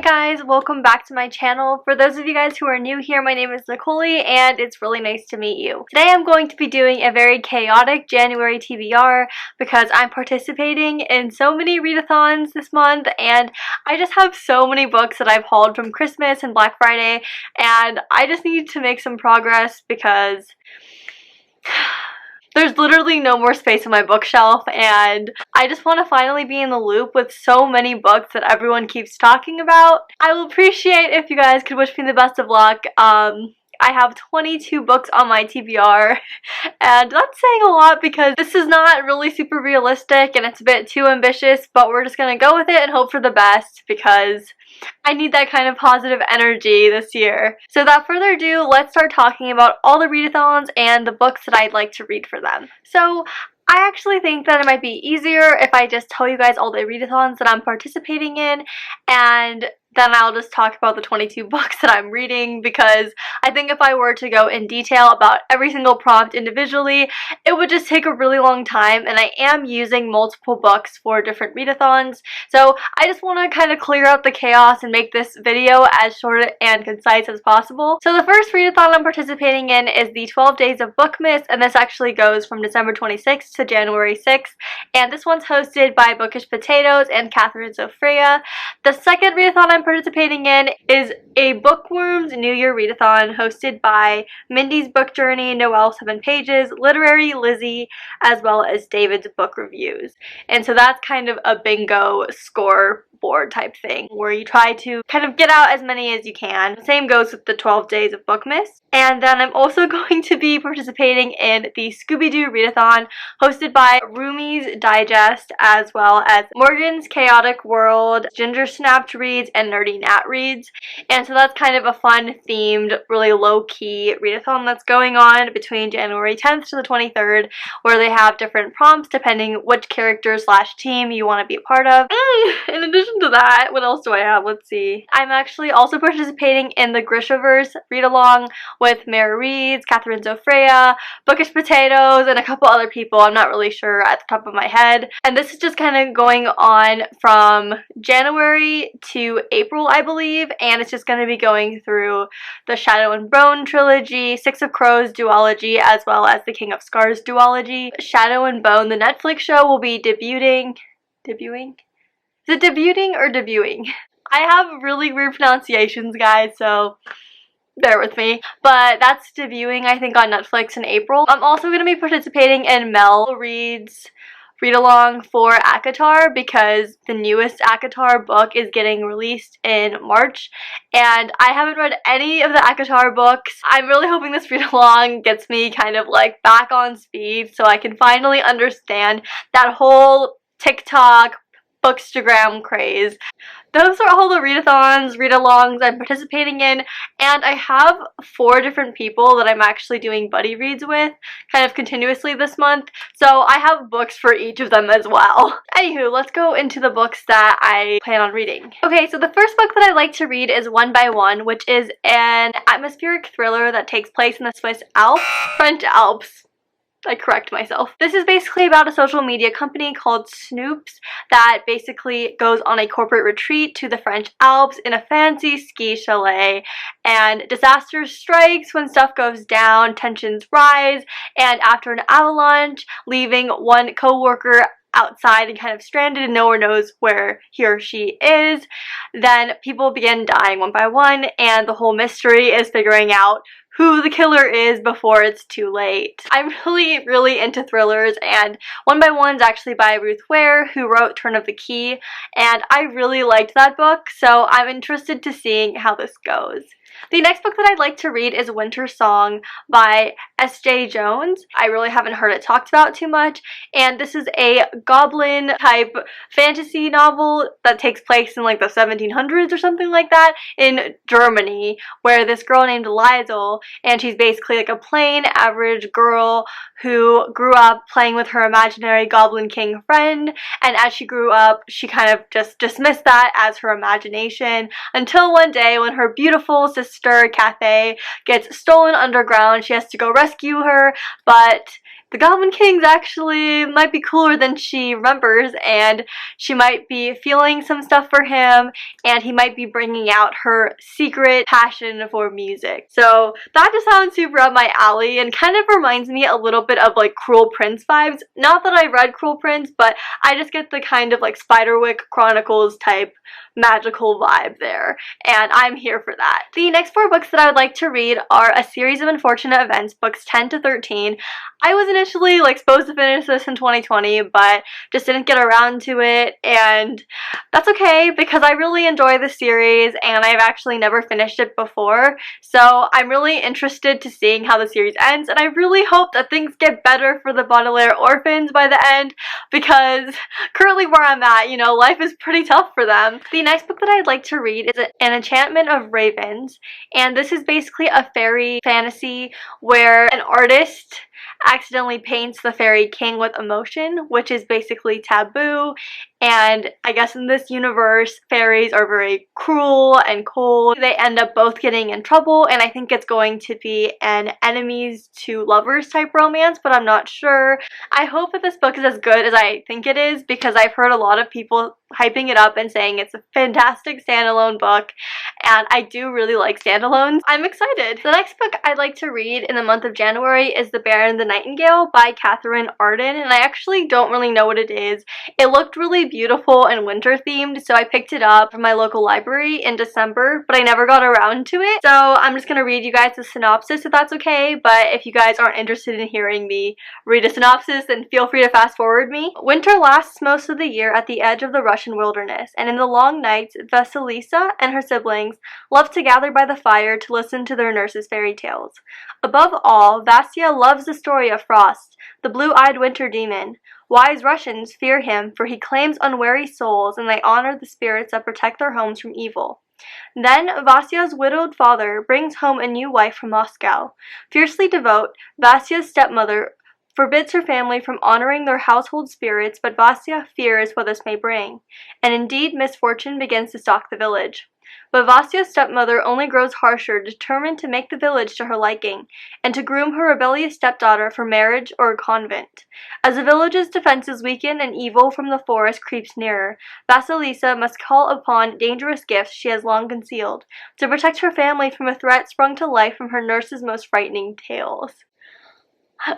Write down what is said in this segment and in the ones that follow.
guys, welcome back to my channel. For those of you guys who are new here, my name is Nicole and it's really nice to meet you. Today I'm going to be doing a very chaotic January TBR because I'm participating in so many readathons this month and I just have so many books that I've hauled from Christmas and Black Friday and I just need to make some progress because there's literally no more space on my bookshelf and I just want to finally be in the loop with so many books that everyone keeps talking about. I will appreciate if you guys could wish me the best of luck. I have 22 books on my TBR and that's saying a lot because this is not really super realistic and it's a bit too ambitious, but we're just gonna go with it and hope for the best because I need that kind of positive energy this year. So without further ado, let's start talking about all the readathons and the books that I'd like to read for them. So I actually think that it might be easier if I just tell you guys all the readathons that I'm participating in and then I'll just talk about the 22 books that I'm reading because I think if I were to go in detail about every single prompt individually, it would just take a really long time and I am using multiple books for different readathons. So I just want to kind of clear out the chaos and make this video as short and concise as possible. So the first readathon I'm participating in is the 12 Days of Bookmas, and this actually goes from December 26th to January 6th, and this one's hosted by Bookish Potatoes and Catherine Sophia. The second readathon I'm participating in is a Bookworms New Year readathon hosted by Mindy's Book Journey, Noelle 7 Pages, Literary Lizzie, as well as David's Book Reviews. And so that's kind of a bingo score board type thing where you try to kind of get out as many as you can. The same goes with the 12 Days of Bookmas. And then I'm also going to be participating in the Scooby-Doo readathon hosted by Rumi's Digest, as well as Morgan's Chaotic World, Ginger Snapped Reads, and Nerdy Nat Reads. And so that's kind of a fun themed, really low-key readathon that's going on between January 10th to the 23rd, where they have different prompts depending which character / team you want to be a part of. In addition to that, what else do I have? Let's see. I'm actually also participating in the Grishaverse read-along with Mara Reads, Catherine Sophia, Bookish Potatoes, and a couple other people. I'm not really sure at the top of my head. And this is just kind of going on from January to April, I believe, and it's just going to be going through the Shadow and Bone trilogy, Six of Crows duology, as well as the King of Scars duology. Shadow and Bone, the Netflix show, will be debuting? Is it debuting or debuting? I have really weird pronunciations, guys, so bear with me. But that's debuting, I think, on Netflix in April. I'm also going to be participating in Mel Reads read-along for ACOTAR because the newest ACOTAR book is getting released in March and I haven't read any of the ACOTAR books. I'm really hoping this read-along gets me kind of like back on speed so I can finally understand that whole TikTok Bookstagram craze. Those are all the readathons, read-alongs I'm participating in, and I have 4 different people that I'm actually doing buddy reads with kind of continuously this month, so I have books for each of them as well. Anywho, let's go into the books that I plan on reading. Okay, so the first book that I like to read is One by One, which is an atmospheric thriller that takes place in the Swiss Alps, French Alps. I correct myself. This is basically about a social media company called Snoops that basically goes on a corporate retreat to the French Alps in a fancy ski chalet, and disaster strikes when stuff goes down, tensions rise, and after an avalanche, leaving one co-worker outside and kind of stranded and no one knows where he or she is, then people begin dying one by one and the whole mystery is figuring out who the killer is before it's too late. I'm really into thrillers, and One by One's actually by Ruth Ware, who wrote Turn of the Key, and I really liked that book, so I'm interested to seeing how this goes. The next book that I'd like to read is Winter Song by S.J. Jones. I really haven't heard it talked about too much, and this is a goblin type fantasy novel that takes place in like the 1700s or something like that in Germany, where this girl named Liesel, and she's basically like a plain average girl who grew up playing with her imaginary goblin king friend, and as she grew up she kind of just dismissed that as her imagination until one day when her beautiful sister Cathay gets stolen underground. She has to go rescue her, but the Goblin King's actually might be cooler than she remembers, and she might be feeling some stuff for him, and he might be bringing out her secret passion for music. So that just sounds super up my alley and kind of reminds me a little bit of like Cruel Prince vibes. Not that I read Cruel Prince, but I just get the kind of like Spiderwick Chronicles type magical vibe there, and I'm here for that. The next 4 books that I would like to read are A Series of Unfortunate Events, books 10 to 13. I was initially like supposed to finish this in 2020, but just didn't get around to it, and that's okay because I really enjoy the series and I've actually never finished it before, so I'm really interested to seeing how the series ends, and I really hope that things get better for the Baudelaire orphans by the end, because currently where I'm at, you know, life is pretty tough for them. The next book that I'd like to read is An Enchantment of Ravens, and this is basically a fairy fantasy where an artist accidentally paints the fairy king with emotion, which is basically taboo, and I guess in this universe fairies are very cruel and cold. They end up both getting in trouble, and I think it's going to be an enemies to lovers type romance, but I'm not sure. I hope that this book is as good as I think it is, because I've heard a lot of people hyping it up and saying it's a fantastic standalone book, and I do really like standalones. I'm excited. The next book I'd like to read in the month of January is The Baron the Nightingale by Catherine Arden, and I actually don't really know what it is. It looked really beautiful and winter themed, so I picked it up from my local library in December, but I never got around to it. So I'm just gonna read you guys the synopsis if that's okay, but if you guys aren't interested in hearing me read a synopsis, then feel free to fast forward me. Winter lasts most of the year at the edge of the Russian wilderness, and in the long nights, Vasilisa and her siblings love to gather by the fire to listen to their nurse's fairy tales. Above all, Vasya loves the story of Frost, the blue-eyed winter demon. Wise Russians fear him, for he claims unwary souls, and they honor the spirits that protect their homes from evil. Then Vasya's widowed father brings home a new wife from Moscow. Fiercely devout, Vasya's stepmother forbids her family from honoring their household spirits, but Vasya fears what this may bring, and indeed misfortune begins to stalk the village. But Vasya's stepmother only grows harsher, determined to make the village to her liking, and to groom her rebellious stepdaughter for marriage or a convent. As the village's defenses weaken and evil from the forest creeps nearer, Vasilisa must call upon dangerous gifts she has long concealed, to protect her family from a threat sprung to life from her nurse's most frightening tales.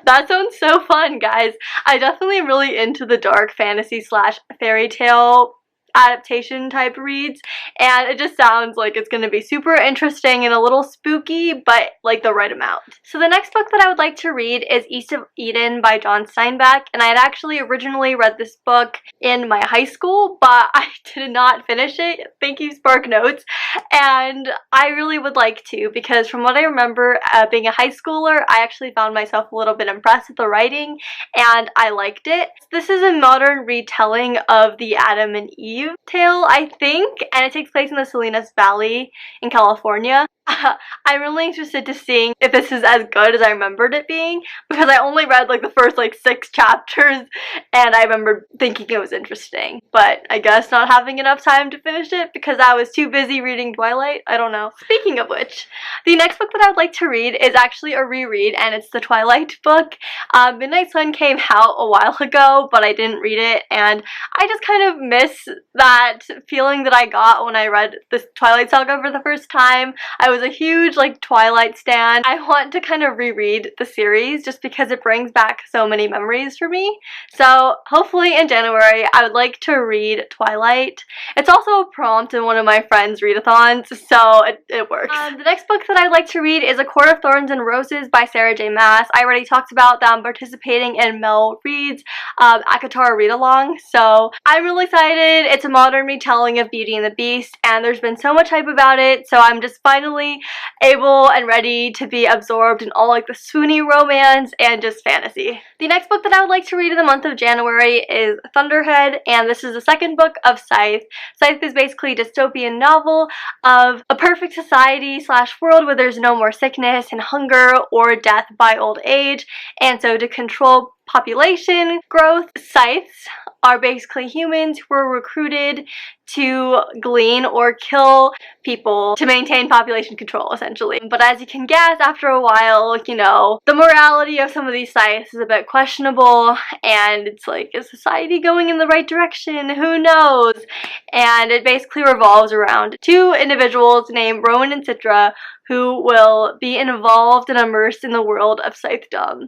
That sounds so fun, guys. I definitely am really into the dark fantasy slash fairy tale adaptation type reads, and it just sounds like it's going to be super interesting and a little spooky, but like the right amount. So the next book that I would like to read is East of Eden by John Steinbeck, and I had actually originally read this book in my high school, but I did not finish it. Thank you, Spark Notes. And I really would like to, because from what I remember being a high schooler, I actually found myself a little bit impressed with the writing, and I liked it. This is a modern retelling of the Adam and Eve tale, I think, and it takes place in the Salinas Valley in California. I'm really interested to seeing if this is as good as I remembered it being, because I only read like the first like 6 chapters and I remember thinking it was interesting, but I guess not having enough time to finish it because I was too busy reading Twilight. I don't know. Speaking of which, the next book that I would like to read is actually a reread, and it's the Twilight book. Midnight Sun came out a while ago, but I didn't read it, and I just kind of miss that feeling that I got when I read this Twilight saga for the first time. I was a huge like Twilight stan. I want to kind of reread the series just because it brings back so many memories for me. So hopefully in January I would like to read Twilight. It's also a prompt in one of my friends' Readathons, so it works. The next book that I'd like to read is A Court of Thorns and Roses by Sarah J. Maas. I already talked about them participating in Mel Reed's ACOTAR read-along, so I'm really excited. It's a modern retelling of Beauty and the Beast, and there's been so much hype about it, so I'm just finally able and ready to be absorbed in all like the swoony romance and just fantasy. The next book that I would like to read in the month of January is Thunderhead, and this is the second book of Scythe. Scythe is basically a dystopian novel of a perfect society slash world where there's no more sickness and hunger or death by old age, and so to control population growth, scythes are basically humans who are recruited to glean or kill people to maintain population control, essentially. But as you can guess, after a while, you know, the morality of some of these scythes is a bit questionable, and it's like, is society going in the right direction? Who knows? And it basically revolves around two individuals named Rowan and Citra who will be involved and immersed in the world of scythedom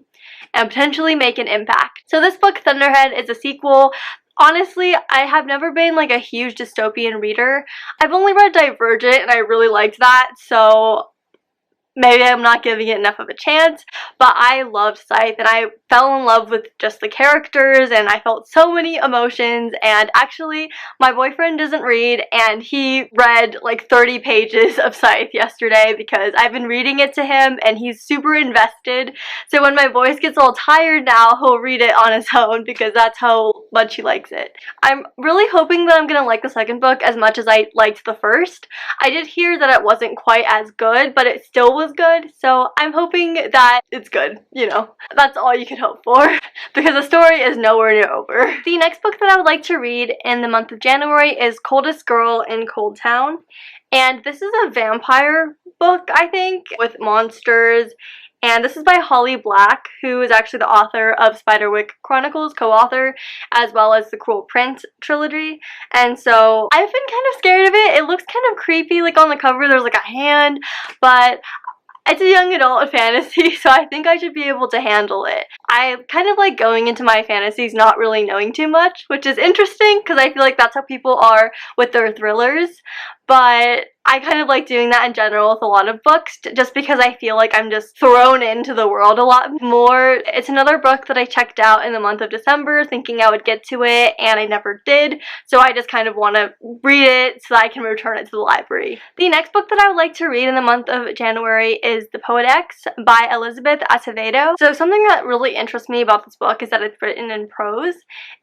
and potentially make an impact. So this book, Thunderhead, is a sequel. Honestly, I have never been like a huge dystopian reader. I've only read Divergent and I really liked that, so maybe I'm not giving it enough of a chance, but I loved Scythe and I fell in love with just the characters and I felt so many emotions. And actually, my boyfriend doesn't read and he read like 30 pages of Scythe yesterday because I've been reading it to him and he's super invested. So when my voice gets all tired now, he'll read it on his own because that's how much he likes it. I'm really hoping that I'm gonna like the second book as much as I liked the first. I did hear that it wasn't quite as good, but it still was good, so I'm hoping that it's good, you know. That's all you can hope for, because the story is nowhere near over. The next book that I would like to read in the month of January is Coldest Girl in Coldtown, and this is a vampire book, I think, with monsters. And this is by Holly Black, who is actually the author of Spiderwick Chronicles, co-author, as well as the Cruel Prince trilogy. And so I've been kind of scared of it. It looks kind of creepy, like on the cover there's like a hand, but it's a young adult fantasy, so I think I should be able to handle it. I kind of like going into my fantasies not really knowing too much, which is interesting because I feel like that's how people are with their thrillers, but I kind of like doing that in general with a lot of books just because I feel like I'm just thrown into the world a lot more. It's another book that I checked out in the month of December thinking I would get to it and I never did, so I just kind of want to read it so I can return it to the library. The next book that I would like to read in the month of January is The Poet X by Elizabeth Acevedo. So something that really interests me about this book is that it's written in prose,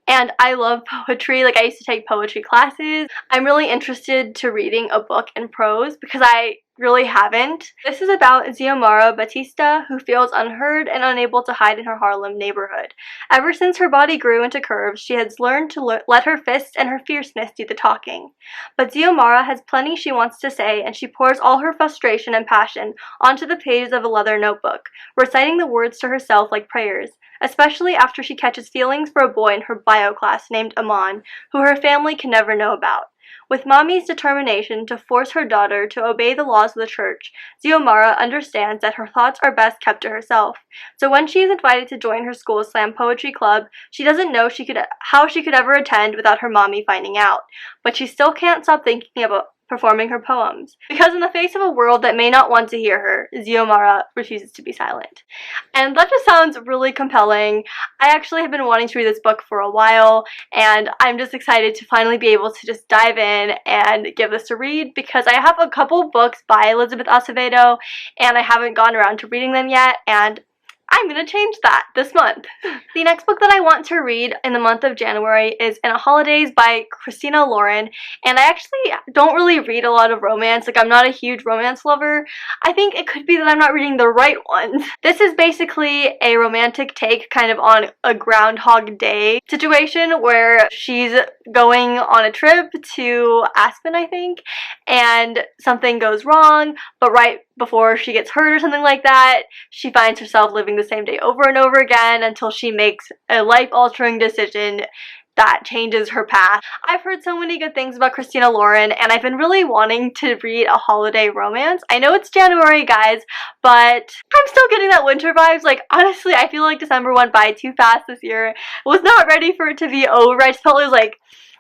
and I love poetry. Like, I used to take poetry classes. I'm really interested to reading a book in prose because I really haven't. This is about Xiomara Batista, who feels unheard and unable to hide in her Harlem neighborhood. Ever since her body grew into curves, she has learned to let her fists and her fierceness do the talking. But Xiomara has plenty she wants to say, and she pours all her frustration and passion onto the pages of a leather notebook, reciting the words to herself like prayers, especially after she catches feelings for a boy in her bio class named Amon, who her family can never know about. With Mommy's determination to force her daughter to obey the laws of the church, Xiomara understands that her thoughts are best kept to herself. So when she is invited to join her school's slam poetry club, she doesn't know how she could ever attend without her mommy finding out. But she still can't stop thinking about performing her poems, because in the face of a world that may not want to hear her, Xiomara refuses to be silent. And that just sounds really compelling. I actually have been wanting to read this book for a while, and I'm just excited to finally be able to just dive in and give this a read, because I have a couple books by Elizabeth Acevedo, and I haven't gone around to reading them yet, and I'm gonna change that this month. The next book that I want to read in the month of January is In a Holidays by Christina Lauren, and I actually don't really read a lot of romance. Like, I'm not a huge romance lover. I think it could be that I'm not reading the right ones. This is basically a romantic take kind of on a Groundhog Day situation where she's going on a trip to Aspen, I think, and something goes wrong, but right before she gets hurt or something like that, she finds herself living the same day over and over again until she makes a life-altering decision that changes her path. I've heard so many good things about Christina Lauren, and I've been really wanting to read a holiday romance. I know it's January, guys, but I'm still getting that winter vibes. Like, honestly, I feel like December went by too fast this year. I was not ready for it to be over. I just felt it was like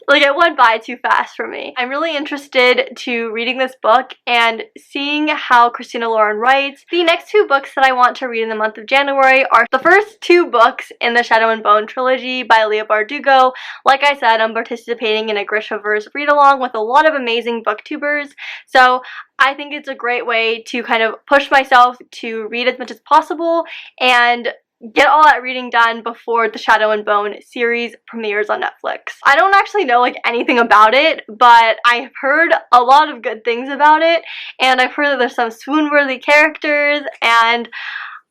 it went by too fast for me. I'm really interested to reading this book and seeing how Christina Lauren writes. The next two books that I want to read in the month of January are the first two books in the Shadow and Bone trilogy by Leah Bardugo. Like I said, I'm participating in a Grishaverse read-along with a lot of amazing booktubers, so I think it's a great way to kind of push myself to read as much as possible and get all that reading done before the Shadow and Bone series premieres on Netflix. I don't actually know like anything about it, but I've heard a lot of good things about it, and I've heard that there's some swoon-worthy characters, and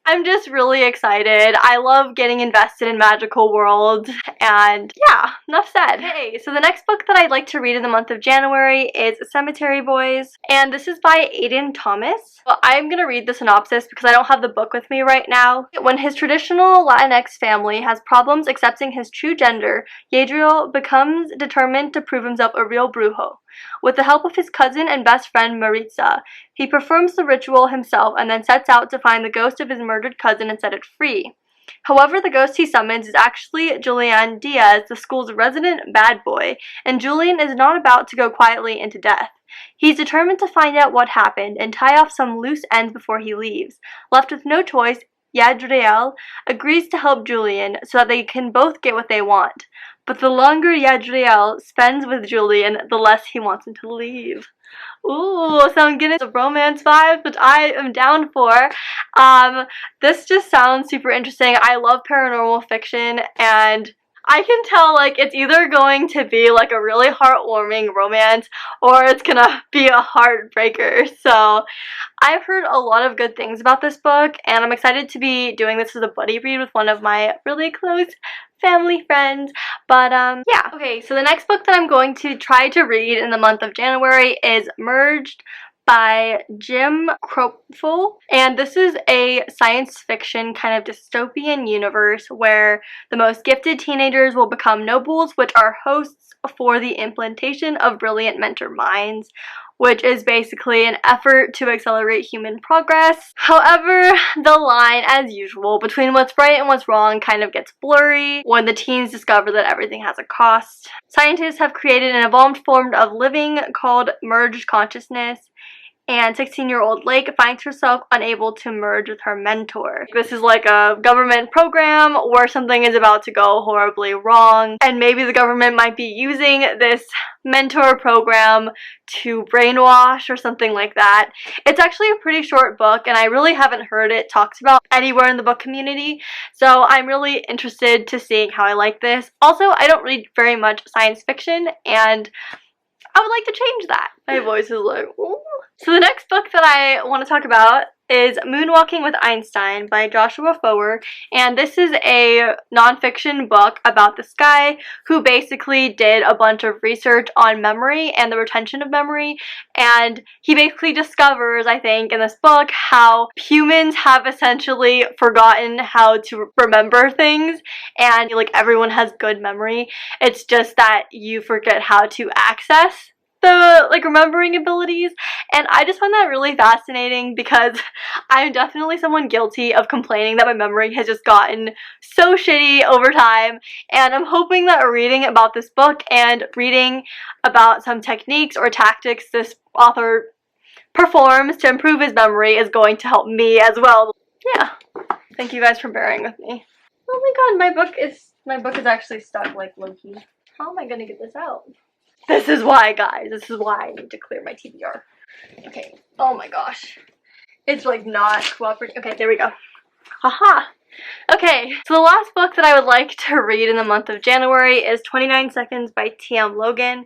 I'm just really excited. I love getting invested in magical worlds, and yeah, enough said. Okay, so the next book that I'd like to read in the month of January is Cemetery Boys, and this is by Aiden Thomas. Well, I'm gonna read the synopsis because I don't have the book with me right now. When his traditional Latinx family has problems accepting his true gender, Yadriel becomes determined to prove himself a real brujo. With the help of his cousin and best friend Maritza, he performs the ritual himself and then sets out to find the ghost of his murdered cousin and set it free. However, the ghost he summons is actually Julian Diaz, the school's resident bad boy, and Julian is not about to go quietly into death. He's determined to find out what happened and tie off some loose ends before he leaves. Left with no choice, Yadriel agrees to help Julian so that they can both get what they want. But the longer Yadriel spends with Julian, the less he wants him to leave. Ooh, so I'm getting the romance vibes, which I am down for. This just sounds super interesting. I love paranormal fiction, and I can tell, like, it's either going to be, like, a really heartwarming romance, or it's gonna be a heartbreaker. So, I've heard a lot of good things about this book, and I'm excited to be doing this as a buddy read with one of my really close family friends. But yeah. Okay, so the next book that I'm going to try to read in the month of January is Merged by Jim Kropfel, and this is a science fiction kind of dystopian universe where the most gifted teenagers will become nobles, which are hosts for the implantation of brilliant mentor minds, which is basically an effort to accelerate human progress. However, the line, as usual, between what's right and what's wrong kind of gets blurry when the teens discover that everything has a cost. Scientists have created an evolved form of living called merged consciousness, and 16-year-old Lake finds herself unable to merge with her mentor. This is like a government program where something is about to go horribly wrong, and maybe the government might be using this mentor program to brainwash or something like that. It's actually a pretty short book, and I really haven't heard it talked about anywhere in the book community, so I'm really interested to seeing how I like this. Also, I don't read very much science fiction, and I would like to change that. My voice is like, ooh. So the next book that I want to talk about is Moonwalking with Einstein by Joshua Foer, and this is a nonfiction book about this guy who basically did a bunch of research on memory and the retention of memory, and he basically discovers, I think, in this book how humans have essentially forgotten how to remember things, and like everyone has good memory. It's just that you forget how to access the like remembering abilities, and I just find that really fascinating because I'm definitely someone guilty of complaining that my memory has just gotten so shitty over time, and I'm hoping that reading about this book and reading about some techniques or tactics this author performs to improve his memory is going to help me as well. Yeah, thank you guys for bearing with me. Oh my god, my book is actually stuck like low-key. How am I gonna get this out? This is why, guys. This is why I need to clear my TBR. Okay. Oh my gosh. It's like not cooperating. Okay, there we go. Haha. Okay, so the last book that I would like to read in the month of January is 29 Seconds by T.M. Logan.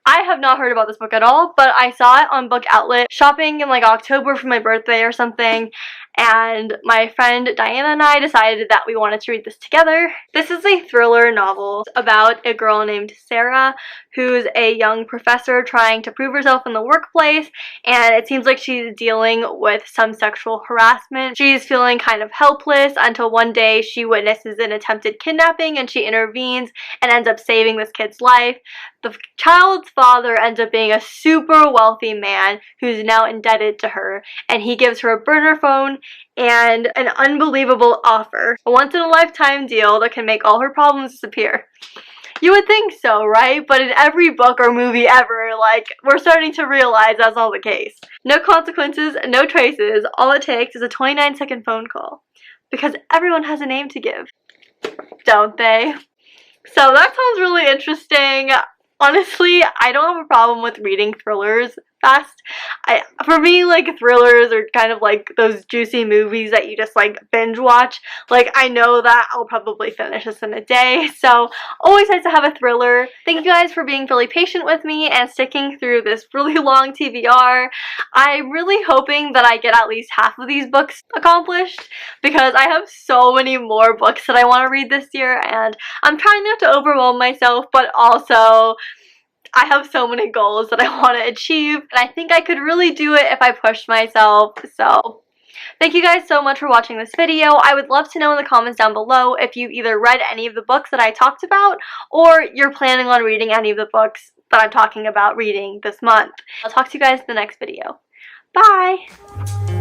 I have not heard about this book at all, but I saw it on Book Outlet shopping in like October for my birthday or something, and my friend Diana and I decided that we wanted to read this together. This is a thriller novel about a girl named Sarah who's a young professor trying to prove herself in the workplace, and it seems like she's dealing with some sexual harassment. She's feeling kind of helpless until one day she witnesses an attempted kidnapping and she intervenes and ends up saving this kid's life. The child's father ends up being a super wealthy man who's now indebted to her, and he gives her a burner phone and an unbelievable offer. A once-in-a-lifetime deal that can make all her problems disappear. You would think so, right? But in every book or movie ever, like, we're starting to realize that's not the case. No consequences, no traces. All it takes is a 29-second phone call. Because everyone has a name to give. Don't they? So that sounds really interesting. Honestly, I don't have a problem with reading thrillers fast. For me, like, thrillers are kind of like those juicy movies that you just like binge watch. Like, I know that I'll probably finish this in a day, so always nice to have a thriller. Thank you guys for being really patient with me and sticking through this really long TBR. I'm really hoping that I get at least half of these books accomplished, because I have so many more books that I want to read this year, and I'm trying not to overwhelm myself, but also I have so many goals that I want to achieve, and I think I could really do it if I pushed myself. So thank you guys so much for watching this video. I would love to know in the comments down below if you either read any of the books that I talked about, or you're planning on reading any of the books that I'm talking about reading this month. I'll talk to you guys in the next video. Bye!